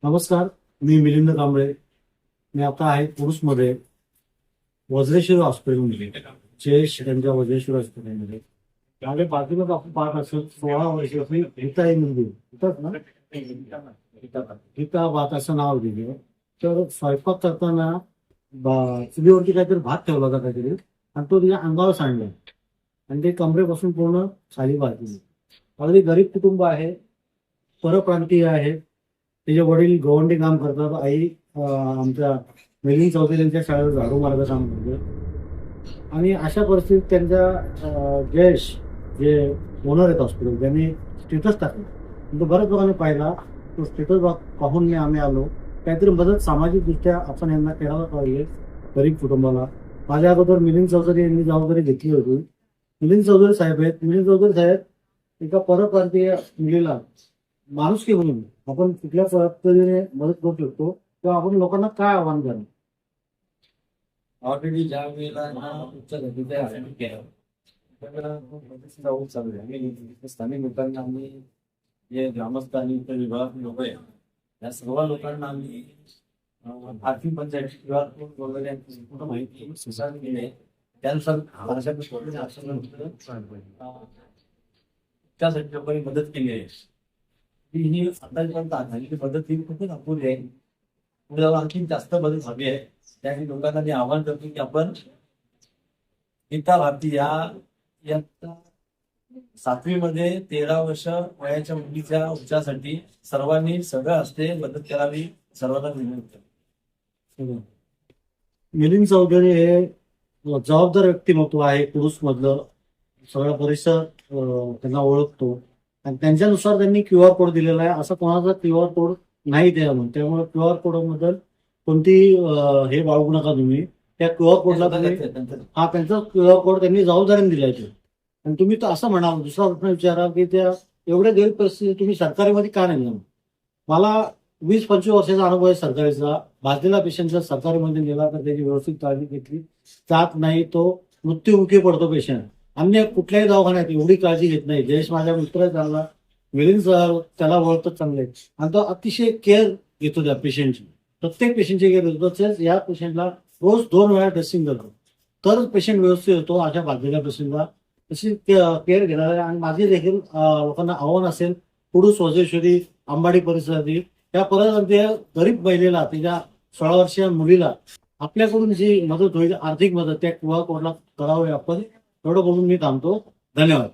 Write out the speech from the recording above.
नमस्कार. मी मिलिंद कांबळे. मी आता आहे पुरुषमध्ये वज्रेश्वर हॉस्पिटलमध्ये, जयेश यांच्या वज्रेश्वर हॉस्पिटलमध्ये. त्यामुळे बाजूला आपण पाहत असत 16 वर्षाची गीता ही मुलगी गीताच ना, गीता भात असं नाव दिले. तर स्वयंपाक करताना चुलीवरती काहीतरी भात ठेवला होता काहीतरी, आणि तो तिच्या अंगावर सांडला आणि ते कमरेपासून पूर्ण खाली वाजली. अगदी गरीब कुटुंब आहे, परप्रांतीय आहे. तिचे वडील गवंडी काम करतात. आई आमच्या मिलिंद चौधरी यांच्या शाळेवर झाडू मारायचं काम करतात. आणि अशा परिस्थितीत त्यांच्या जयेश जे ओनर आहेत हॉस्पिटल, त्यांनी स्टेटस टाकला. तो बऱ्याच लोकांनी पाहिला. तो स्टेटस पाहून आम्ही आलो. काहीतरी मदत सामाजिकदृष्ट्या आपण यांना करायला पाहिजे गरीब कुटुंबाला. माझ्या अगोदर मिलिंद चौधरी यांनी जबाबदारी घेतली होती. मिलिंद चौधरी साहेब आहेत. मिलिंद चौधरी साहेब एका परप्रांतीय मुलीला माणुसकी म्हणून आपण कुठल्या पद्धतीने मदत करू शकतो, किंवा आपण लोकांना काय आव्हान कराल? ऑलरेडी ज्या वेळेला ना उच्च जातीचे ऍडमिट केलं त्यावेळेला मदतीची जाऊन चालू आहे. आम्ही स्थानिक लोकांना, आम्ही जे ग्रामस्थांनी इतर विभाग लोक आहे, या सर्व लोकांना आम्ही आर्थिक पंचायत किंवा वगैरे यांची संपूर्ण माहिती सुसार केली आहे. त्यानुसार त्यासाठी लोकांनी मदत केली आहे. ही आतापर्यंत झालेली मदत ही खूपच अपुरी आहे. पुढे जाऊन आणखी जास्त मदत हवी आहे. त्यासाठी लोकांना मी आवाहन करतो की आपण गीता भारती या 7वी मध्ये 13 वर्ष वयाच्या मुलीच्या उपचारासाठी सर्वांनी सगळं असते मदत करावी, सर्वांना विनंती. मिलिंद चौधरी हे जबाबदार व्यक्तिमत्व आहे. पुरुषमधलं सगळा परिसर त्यांना ओळखतो, आणि त्यांच्यानुसार त्यांनी क्यूआर कोड दिलेला आहे. असा कोणाचा क्यूआर कोड नाही द्या म्हणून. त्यामुळे क्यूआर कोड बद्दल कोणती हे बाळगू नका तुम्ही. त्या क्यूआर कोडला त्यांचा क्यूआर कोड त्यांनी जबाबदारीने दिलाय. आणि तुम्ही तर असं म्हणाल, दुसरा प्रश्न विचारा की त्या एवढ्या गैर परिस्थितीत तुम्ही सरकारीमध्ये का नाही गेला? मला 20-25 वर्षाचा अनुभव आहे सरकारीचा. भाजलेला पेशंटचा सरकारीमध्ये नेला तर त्याची व्यवस्थित काळजी घेतली जात नाही, तो मृत्युमुखी पडतो पेशंट. अन्य कुठल्याही दवाखान्यात एवढी काळजी घेत नाही. जयेश माझ्या मित्र चांगला, मिलिंद त्याला ओळखत चांगले, आणि तो अतिशय केअर घेतो त्या पेशंटची. प्रत्येक पेशंटची केअर घेतो. तसेच या पेशंटला रोज 2 वेळा ड्रेसिंग करतो, तरच पेशंट व्यवस्थित होतो. अशा भाजलेल्या पेशंटला तशी केअर घेणार आहे. आणि माझे देखील लोकांना आव्हान असेल, पुरुष वज्रेश्वरी अंबाडी परिसरातील या परप्रांतीय गरीब महिलेला, तिच्या 16 वर्षीय मुलीला आपल्याकडून जी मदत होईल, आर्थिक मदत, त्या क्यूआर कोडला करावे आपण. एवढं बोलून मी थांबतो. धन्यवाद.